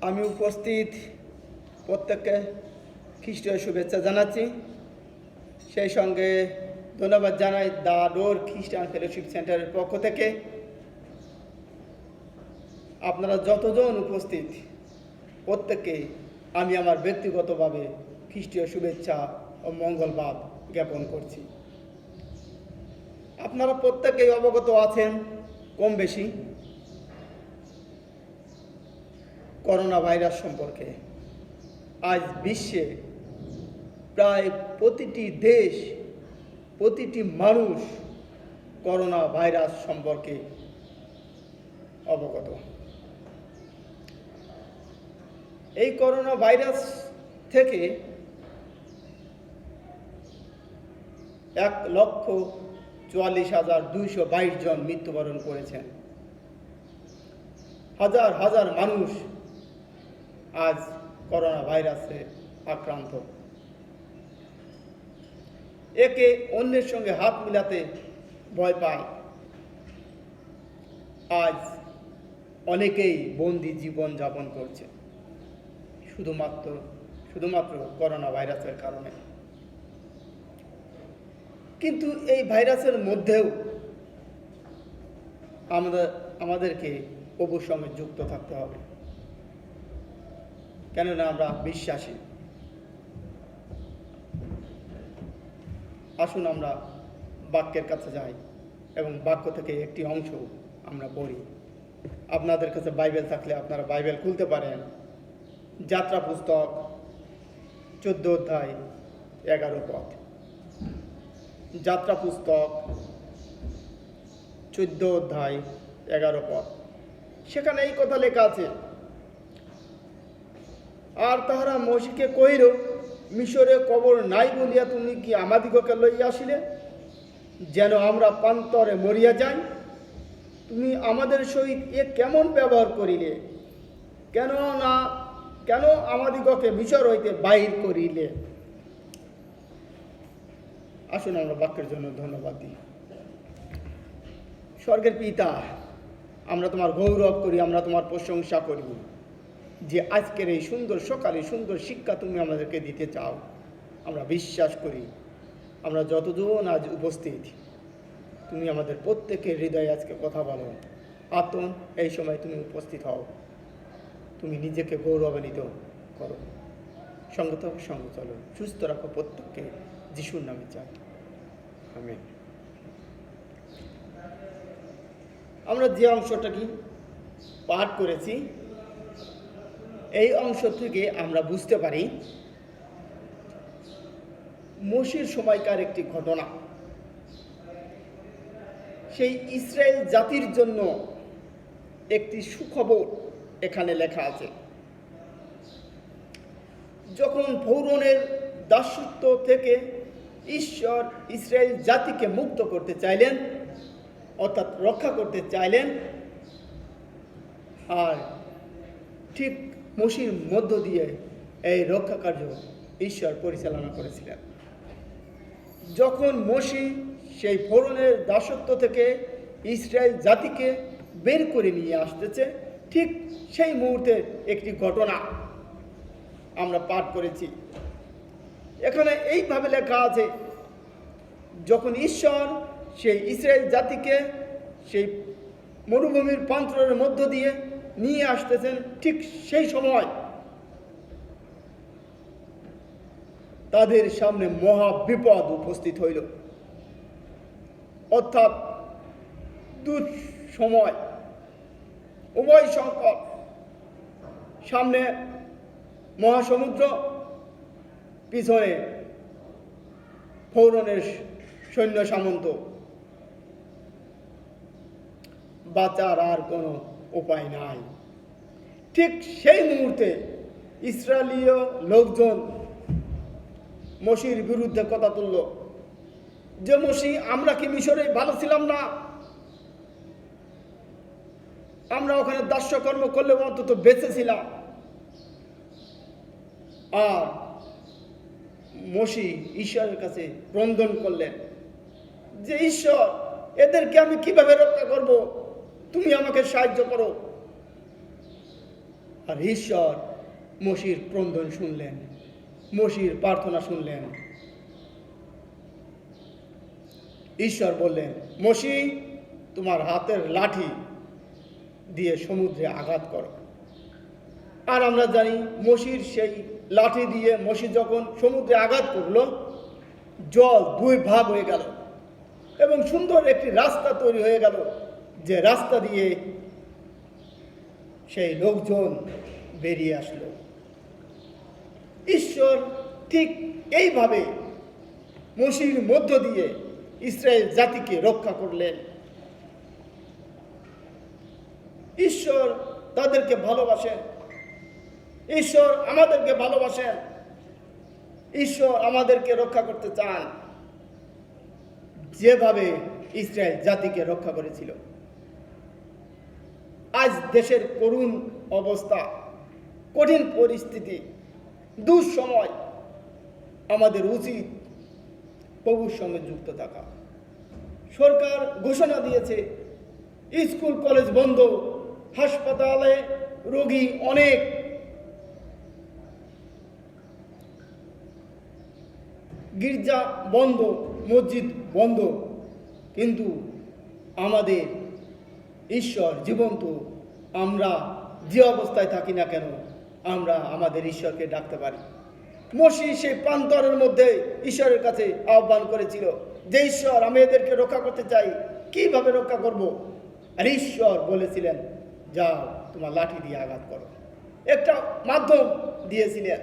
আমি উপস্থিত প্রত্যেককে খ্রিস্টীয় শুভেচ্ছা জানাচ্ছি। সেই সঙ্গে ধন্যবাদ জানাই দ্য ডোর খ্রিস্টান ফেলোশিপ সেন্টারের পক্ষ থেকে। আপনারা যতজন উপস্থিত প্রত্যেককে আমি আমার ব্যক্তিগতভাবে খ্রিস্টীয় শুভেচ্ছা ও মঙ্গলবাদ জ্ঞাপন করছি। আপনারা প্রত্যেকেই অবগত আছেন কম বেশি করোনা ভাইরাস সম্পর্কে। আজ বিশ্বে প্রায় প্রতিটি দেশ, প্রতিটি মানুষ করোনা ভাইরাস সম্পর্কে অবগত। এই করোনা ভাইরাস থেকে 1,44,222 জন মৃত্যুবরণ করেছেন। হাজার হাজার মানুষ আজ করোনা ভাইরাসে আক্রান্ত। একে অন্যের সঙ্গে হাত মিলাতে ভয় পায়। আজ অনেকেই বন্দি জীবন যাপন করছে শুধুমাত্র করোনা ভাইরাসের কারণে। কিন্তু এই ভাইরাসের মধ্যেও আমাদেরকে প্রভুর সঙ্গে যুক্ত থাকতে হবে, কেননা আমরা বিশ্বাসী। আসুন আমরা বাক্যের কাছে যাই এবং বাক্য থেকে একটি অংশ আমরা পড়ি। আপনাদের কাছে বাইবেল থাকলে আপনারা বাইবেল খুলতে পারেন। যাত্রা পুস্তক 14 অধ্যায় 11 পদ। যাত্রা পুস্তক 14 অধ্যায় 11 পদ। সেখানে এই কথা লেখা আছে, আর তাহারা মসিকে কহিল, মিশরে কবর নাই বলিয়া তুমি কি আমাদিগকে লইয়া আসিলে, যেন আমরা প্রান্তরে মরিয়া যাই? তুমি আমাদের সহিত এ কেমন ব্যবহার করিলে? কেন আমাদিগকে মিশর হইতে বাহির করিলে? আসুন আমরা বাক্যের জন্য ধন্যবাদ দিই। স্বর্গের পিতা, আমরা তোমার গৌরব করি, আমরা তোমার প্রশংসা করি যে আজকের এই সুন্দর সকালে সুন্দর শিক্ষা তুমি আমাদেরকে দিতে চাও। আমরা বিশ্বাস করি আমরা যতজন আজ উপস্থিত, তুমি আমাদের প্রত্যেকের হৃদয়ে আজকে কথা বলো। আতন এই সময় তুমি উপস্থিত হও, তুমি নিজেকে গৌরবান্বিত করো। সঙ্গে চলো, সুস্থ রাখো প্রত্যেককে, যিশুর নামে চাই, আমেন। আমরা যে অংশটা কি পাঠ করেছি, এই অংশ থেকে আমরা বুঝতে পারি মোশির সময়কার একটি ঘটনা। সেই ইসরায়েল জাতির জন্য একটি সুখবর এখানে লেখা আছে। যখন ফরৌনের দাসত্ব থেকে ঈশ্বর ইসরায়েল জাতিকে মুক্ত করতে চাইলেন, অর্থাৎ রক্ষা করতে চাইলেন, আর ঠিক মোশির মধ্য দিয়ে এই রক্ষা কার্য ঈশ্বর পরিচালনা করেছিলেন। যখন মোশি সেই ফরৌনের দাসত্ব থেকে ইসরায়েল জাতিকে বের করে নিয়ে আসতেছে, ঠিক সেই মুহূর্তে একটি ঘটনা আমরা পাঠ করেছি। এখানে এইভাবে লেখা আছে, যখন ঈশ্বর সেই ইসরায়েল জাতিকে সেই মরুভূমির প্রান্তরের মধ্য দিয়ে নিয়ে আসতেছেন, ঠিক সেই সময় তাদের সামনে মহা বিপদ উপস্থিত হইল। অর্থাৎ দুঃসময়, উভয় সংকট। সামনে মহাসমুদ্র, পিছনে ফরৌনের সৈন্য সামন্ত। বাঁচার আর কোনো উপায় নাই। ঠিক সেই মুহূর্তে ইসরায়েলীয় লোকজন মোশির বিরুদ্ধে কথা তুলল যে, মোশি, আমরা কি মিশরে ভালো ছিলাম না? আমরা ওখানে দাস্যকর্ম করলে অন্তত বেঁচে ছিলাম। আর মোশি ঈশ্বরের কাছে ক্রন্দন করলেন যে, ঈশ্বর, এদেরকে আমি কিভাবে রক্ষা করব? তুমি আমাকে সাহায্য করো। আর ঈশ্বর মসির ক্রন্দন শুনলেন, মসির প্রার্থনা শুনলেন। ঈশ্বর বললেন, মসি, তোমার হাতের লাঠি দিয়ে সমুদ্রে আঘাত করো। আর আমরা জানি মসির সেই লাঠি দিয়ে মসি যখন সমুদ্রে আঘাত করলো, জল দুই ভাগ হয়ে গেল এবং সুন্দর একটি রাস্তা তৈরি হয়ে গেল, যে রাস্তা দিয়ে সেই লোকজন বেরিয়ে আসলো। ঈশ্বর ঠিক এইভাবে মসির মধ্য দিয়ে ইসরায়েল জাতিকে রক্ষা করলেন। ঈশ্বর তাদেরকে ভালোবাসেন, ঈশ্বর আমাদেরকে ভালোবাসেন, ঈশ্বর আমাদেরকে রক্ষা করতে চান, যেভাবে ইসরায়েল জাতিকে রক্ষা করেছিল। আজ দেশের করুণ অবস্থা, কঠিন পরিস্থিতি, দুঃসময়, আমাদের উচিত প্রভুর সঙ্গে যুক্ত থাকা। সরকার ঘোষণা দিয়েছে স্কুল কলেজ বন্ধ, হাসপাতালে রোগী অনেক, গির্জা বন্ধ, মসজিদ বন্ধ, কিন্তু আমাদের ঈশ্বর জীবন্ত। আমরা যে অবস্থায় থাকি না কেন, আমরা আমাদের ঈশ্বরকে ডাকতে পারি। মসি সেই প্রান্তরের মধ্যে ঈশ্বরের কাছে আহ্বান করেছিল যে, ঈশ্বর, আমি এদেরকে রক্ষা করতে চাই, কিভাবে রক্ষা করব? আর ঈশ্বর বলেছিলেন, যাও, তোমার লাঠি দিয়ে আঘাত করো। একটা মাধ্যম দিয়েছিলেন।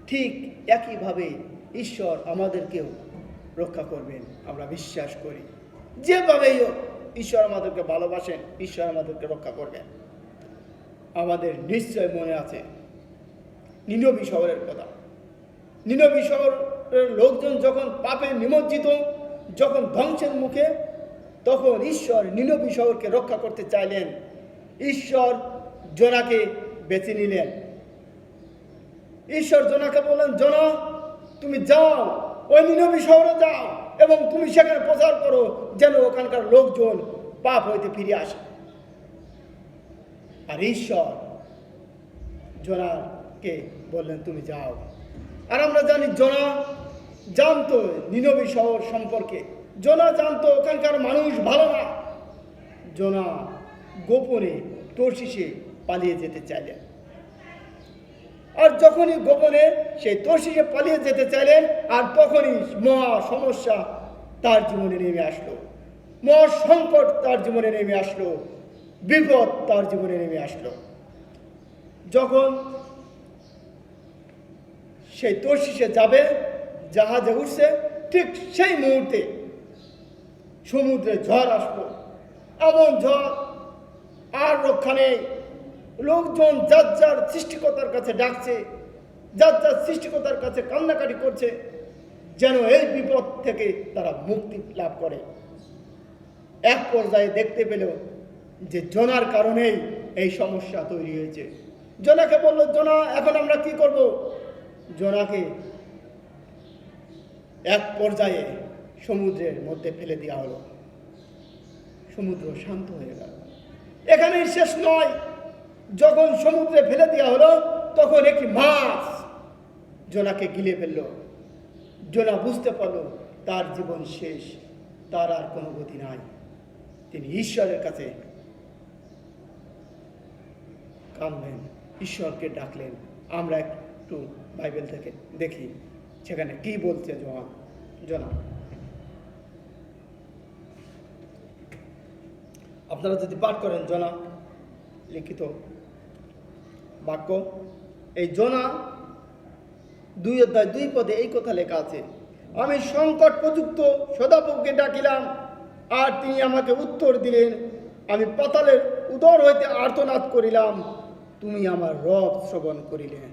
ঠিক একইভাবে ঈশ্বর আমাদেরকেও রক্ষা করবেন, আমরা বিশ্বাস করি। যেভাবেই হোক ঈশ্বর আমাদেরকে ভালোবাসেন, ঈশ্বর আমাদেরকে রক্ষা করবেন। আমাদের নিশ্চয় মনে আছে নিনবী শহরের কথা। নিনবী শহরের লোকজন যখন পাপে নিমজ্জিত, যখন ধ্বংসের মুখে, তখন ঈশ্বর নিনবী শহরকে রক্ষা করতে চাইলেন। ঈশ্বর জোনাকে বেছে নিলেন। ঈশ্বর জোনাকে বললেন, জোনা, তুমি যাও, ওই নিনবী শহরে যাও এবং তুমি সেখানে প্রচার করো, যেন ওখানকার লোকজন পাপ হইতে ফিরে আসে। আর ঈশ্বর জোনাকে বললেন, তুমি যাও। আর আমরা জানি জোনা জানতো নিনবী শহর সম্পর্কে, জোনা জানতো ওখানকার মানুষ ভালো না। জোনা গোপনে তর্শিসে পালিয়ে যেতে চাইলেন। আর যখনই গোপনে সেই তর্শিসে পালিয়ে যেতে চাইলেন, আর তখনই মহা সমস্যা তার জীবনে নেমে আসলো, মহা সংকট তার জীবনে নেমে আসলো, বিপদ তার জীবনে নেমে আসলো। যখন সেই তর্শিসে যাবে, জাহাজে উঠছে, ঠিক সেই মুহূর্তে সমুদ্রে ঝড় আসলো। এমন ঝড় আর রক্ষা নেই। লোকজন যার যার সৃষ্টিকর্তার কাছে ডাকছে, যার যার সৃষ্টিকর্তার কাছে কান্নাকাটি করছে, যেন এই বিপদ থেকে তারা মুক্তি লাভ করে। এক পর্যায়ে দেখতে পেল যে জোনার কারণেই এই সমস্যা তৈরি হয়েছে। জোনাকে বলল, জোনা, এখন আমরা কি করব? জোনাকে এক পর্যায়ে সমুদ্রের মধ্যে ফেলে দেওয়া হলো। সমুদ্র শান্ত হয়ে গেল। এখানেই শেষ নয়। যখন সমুদ্রে ফেলে দেওয়া হলো, তখন একটি মাছ জোনাকে গিলে ফেলল। জোনা বুঝতে পারল তার জীবন শেষ, তার আর কোনো গতি নাই। তিনি ঈশ্বরের কাছে কাঁদলেন, ঈশ্বরকে ডাকলেন। আমরা একটু বাইবেল থেকে দেখি সেখানে কি বলছে জোনা। আপনারা যদি পাঠ করেন জোনা লিখিত বাক্য, এই জোনা 2:2 এই কথা লেখা আছে, আমি সংকট প্রযুক্ত সদাপ্রভুকে ডাকিলাম, আর তিনি আমাকে উত্তর দিলেন। আমি পাতালের উদর হইতে আর্তনাদ করিলাম, তুমি আমার রব শ্রবণ করিলেন।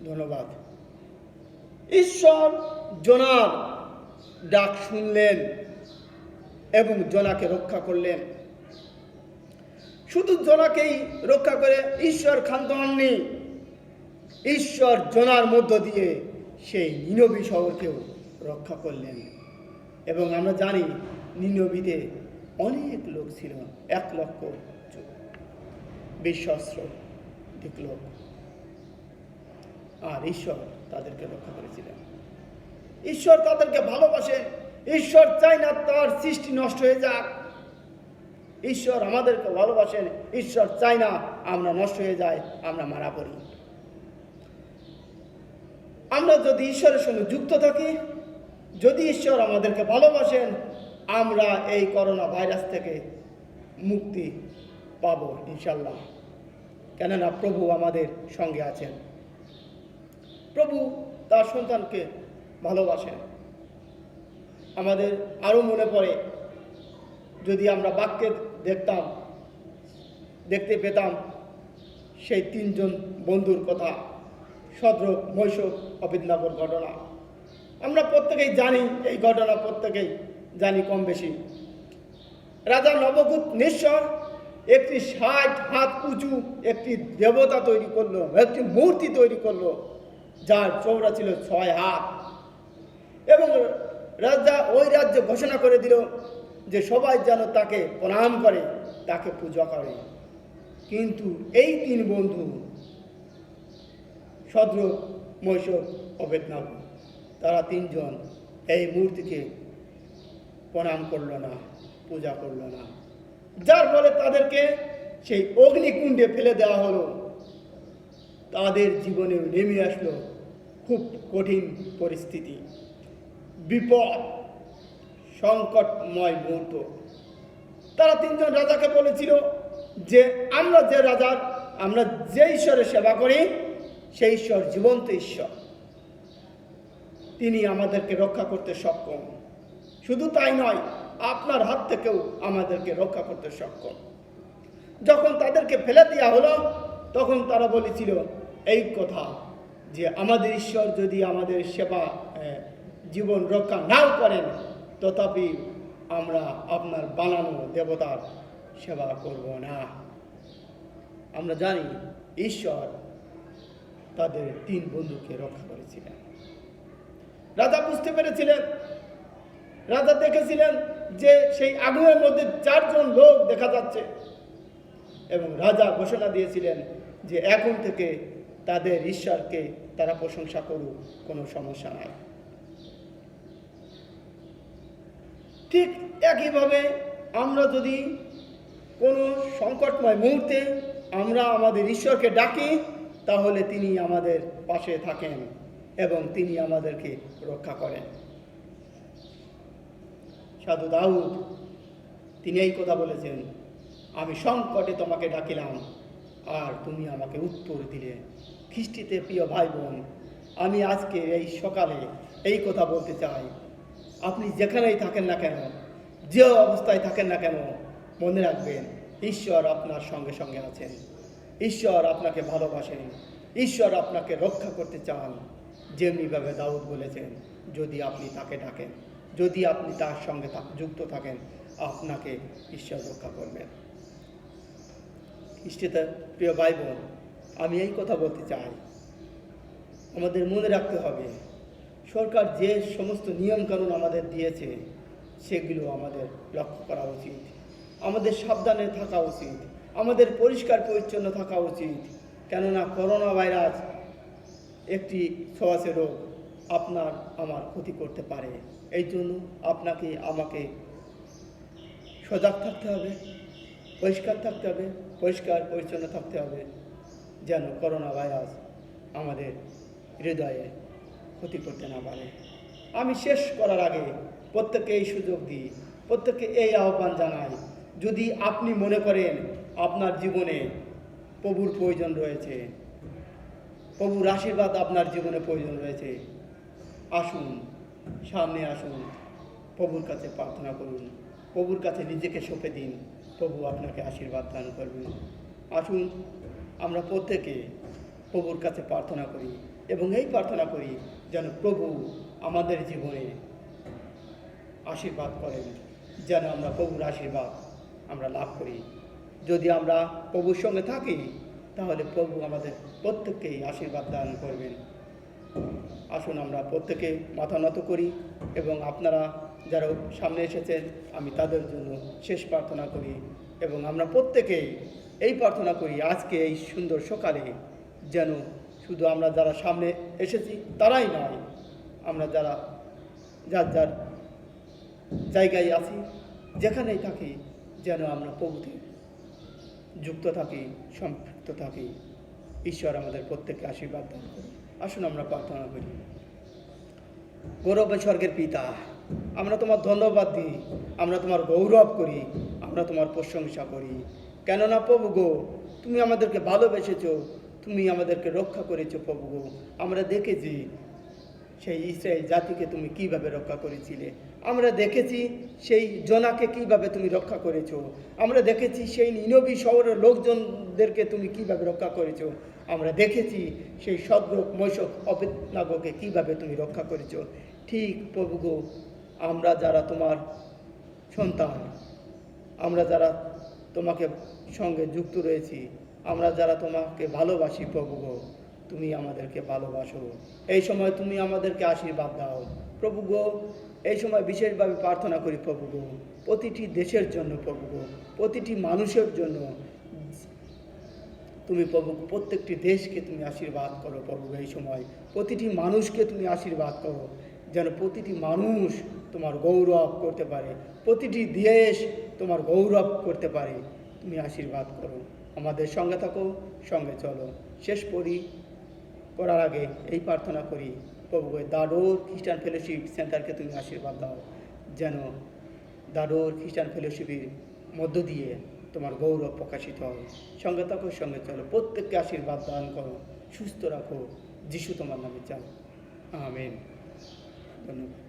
ধন্যবাদ। ঈশ্বর জোনার ডাক শুনলেন এবং জোনাকে রক্ষা করলেন। শুধু জোনাকেই রক্ষা করে ঈশ্বর ক্ষান্ত হননি, ঈশ্বর জোনার মধ্য দিয়ে সেই নিনবী শহরকেও রক্ষা করলেন। এবং আমরা জানি নিনবীতে অনেক লোক ছিল, 1,20,000 ঠিক লোক, আর ঈশ্বর তাদেরকে রক্ষা করেছিলেন। ঈশ্বর তাদেরকে ভালোবাসেন। ঈশ্বর চায় না তার সৃষ্টি নষ্ট হয়ে যাক। ঈশ্বর আমাদেরকে ভালোবাসেন। ঈশ্বর চায় না আমরা নষ্ট হয়ে যাই, আমরা মারা পড়ি। আমরা যদি ঈশ্বরের সঙ্গে যুক্ত থাকি, যদি ঈশ্বর আমাদেরকে ভালোবাসেন, আমরা এই করোনা ভাইরাস থেকে মুক্তি পাব ইনশাল্লাহ। কেননা প্রভু আমাদের সঙ্গে আছেন। প্রভু তার সন্তানকে ভালোবাসেন। আমাদের আরও মনে পড়ে, যদি আমরা বাক্যে দেখতে পেতাম সেই 3 জন বন্ধুর কথা, সদরক, মৈশক, অবেদনগোর ঘটনা। আমরা প্রত্যেকেই জানি এই ঘটনা, প্রত্যেকেই জানি কম বেশি। রাজা নবুকদনেছর একটি 60 হাত উঁচু একটি দেবতা তৈরি করলো, একটি মূর্তি তৈরি করলো, যার চওড়া ছিল 6 হাত। এবং রাজা ওই রাজ্যে ঘোষণা করে দিল যে সবাই যেন তাকে প্রণাম করে, তাকে পূজা করে। কিন্তু এই 3 বন্ধু, সদরক, মৈশক, অবেদনগো, তারা 3 জন এই মূর্তিকে প্রণাম করলো না, পূজা করলো না, যার ফলে তাদেরকে সেই অগ্নিকুণ্ডে ফেলে দেওয়া হলো। তাদের জীবনে নেমে আসলো খুব কঠিন পরিস্থিতি, বিপদ, সংকটময় মুহূর্ত। তারা 3 জন রাজাকে বলেছিল যে আমরা যে ঈশ্বরের সেবা করি, সেই ঈশ্বর জীবন্ত ঈশ্বর, তিনি আমাদেরকে রক্ষা করতে সক্ষম। শুধু তাই নয়, আপনার হাত থেকেও আমাদেরকে রক্ষা করতে সক্ষম। যখন তাদেরকে ফেলে দেওয়া হলো, তখন তারা বলেছিল এই কথা যে আমাদের ঈশ্বর যদি আমাদের জীবন রক্ষা নাও করেন, তথাপি আমরা আপনার বানানো দেবতার সেবা করব না। আমরা জানি ঈশ্বর তাদের 3 বন্ধুকে রক্ষা করেছিলেন। রাজা বুঝতে পেরেছিলেন, রাজা দেখেছিলেন যে সেই আগুনের মধ্যে 4 জন লোক দেখা যাচ্ছে, এবং রাজা ঘোষণা দিয়েছিলেন যে এখন থেকে তাদের ঈশ্বরকে তারা প্রশংসা করুক, কোনো সমস্যা নাই। ঠিক একইভাবে আমরা যদি কোনো সংকটময় মুহূর্তে আমরা আমাদের ঈশ্বরকে ডাকি, তাহলে তিনি আমাদের পাশে থাকেন এবং তিনি আমাদেরকে রক্ষা করেন। সাধু দাউদ তিনি এই কথা বলেছেন, আমি সংকটে তোমাকে ডাকিলাম আর তুমি আমাকে উত্তর দিলে। খ্রিস্টিতে প্রিয় ভাই বোন, আমি আজকে এই সকালে এই কথা বলতে চাই, আপনি যেখানেই থাকেন না কেন, যে অবস্থায় থাকেন না কেন, মনে রাখবেন ঈশ্বর আপনার সঙ্গে সঙ্গে আছেন। ঈশ্বর আপনাকে ভালোবাসেন। ঈশ্বর আপনাকে রক্ষা করতে চান। যেমনিভাবে দাউদ বলেছেন, যদি আপনি তাকে ডাকেন, যদি আপনি তার সঙ্গে যুক্ত থাকেন, আপনাকে ঈশ্বর রক্ষা করবেন। খ্রিস্টিতে প্রিয় ভাই বোন, আমি এই কথা বলতে চাই, আমাদের মনে রাখতে হবে সরকার যে সমস্ত নিয়মকানুন আমাদের দিয়েছে, সেগুলো আমাদের লক্ষ্য করা উচিত। আমাদের সাবধানে থাকা উচিত, আমাদের পরিষ্কার পরিচ্ছন্ন থাকা উচিত। কেননা করোনা ভাইরাস একটি ছোঁয়াচে রোগ, আপনার আমার ক্ষতি করতে পারে। এই জন্য আপনাকে আমাকে সজাগ থাকতে হবে, পরিষ্কার থাকতে হবে, পরিষ্কার পরিচ্ছন্ন থাকতে হবে, যেন করোনা ভাইরাস আমাদের হৃদয়ে ক্ষতি করতে না পারে। আমি শেষ করার আগে প্রত্যেককে এই সুযোগ দিই, প্রত্যেককে এই আহ্বান জানাই, যদি আপনি মনে করেন আপনার জীবনে প্রভুর প্রয়োজন রয়েছে, প্রভুর আশীর্বাদ আপনার জীবনে প্রয়োজন রয়েছে, আসুন, সামনে আসুন, প্রভুর কাছে প্রার্থনা করুন, প্রভুর কাছে নিজেকে সঁপে দিন, প্রভু আপনাকে আশীর্বাদ দান করবেন। আসুন আমরা প্রত্যেকে প্রভুর কাছে প্রার্থনা করি এবং এই প্রার্থনা করি যেন প্রভু আমাদের জীবনে আশীর্বাদ করেন, যেন আমরা প্রভুর আশীর্বাদ আমরা লাভ করি। যদি আমরা প্রভুর সঙ্গে থাকি, তাহলে প্রভু আমাদের প্রত্যেককেই আশীর্বাদ দান করবেন। আসুন আমরা প্রত্যেকে মাথা নত করি এবং আপনারা যারা সামনে এসেছেন, আমি তাদের জন্য শেষ প্রার্থনা করি এবং আমরা প্রত্যেকেই এই প্রার্থনা করি আজকে এই সুন্দর সকালে যেন শুধু আমরা যারা সামনে এসেছি তারাই নয়, আমরা যারা যার যার জায়গায় আছি, যেখানেই থাকি, যেন আমরা প্রভুতে যুক্ত থাকি, সম্পৃক্ত থাকি। ঈশ্বর আমাদের প্রত্যেককে আশীর্বাদ দান করি। আসুন আমরা প্রার্থনা করি। গৌরব স্বর্গের পিতা, আমরা তোমার ধন্যবাদ দিই, আমরা তোমার গৌরব করি, আমরা তোমার প্রশংসা করি। কেননা প্রভু গো, তুমি আমাদেরকে ভালোবেসেছো, তুমি আমাদেরকে রক্ষা করেছো প্রভু গো। আমরা দেখেছি সেই ইসরায়েল জাতিকে তুমি কিভাবে রক্ষা করেছিলে, আমরা দেখেছি সেই জোনাকে কিভাবে তুমি রক্ষা করেছো, আমরা দেখেছি সেই নিনবী শহরের লোকজনদেরকে তুমি কিভাবে রক্ষা করেছো, আমরা দেখেছি সেই সদ্রক মৈশক অবেদনাগোকে কিভাবে তুমি রক্ষা করেছো। ঠিক প্রভু গো, আমরা যারা তোমার সন্তান, আমরা যারা তোমাকে সঙ্গে যুক্ত রয়েছি, আমরা যারা তোমাকে ভালোবাসি প্রভু গো, তুমি আমাদেরকে ভালোবাসো। এই সময় তুমি আমাদেরকে আশীর্বাদ দাও প্রভু গো। এই সময় বিশেষভাবে প্রার্থনা করি প্রভু গো, প্রতিটি দেশের জন্য প্রভু গো, প্রতিটি মানুষের জন্য তুমি প্রভু প্রত্যেকটি দেশকে তুমি আশীর্বাদ করো প্রভু। এই সময় প্রতিটি মানুষকে তুমি আশীর্বাদ করো, যেন প্রতিটি মানুষ তোমার গৌরব করতে পারে, প্রতিটি দেশ তোমার গৌরব করতে পারে। তুমি আশীর্বাদ করো, আমাদের সঙ্গে থাকো, সঙ্গে চলো। শেষ করার আগে এই প্রার্থনা করি প্রভু, দাডোর খ্রিস্টান ফেলোশিপ সেন্টারকে তুমি আশীর্বাদ দাও, যেন দাডোর খ্রিস্টান ফেলোশিপের মধ্য দিয়ে তোমার গৌরব প্রকাশিত হয়। সঙ্গে থাকো, সঙ্গে চলো, প্রত্যেককে আশীর্বাদ দান করো, সুস্থ রাখো। যিশু তোমার নামে চান, আমেন। ধন্যবাদ।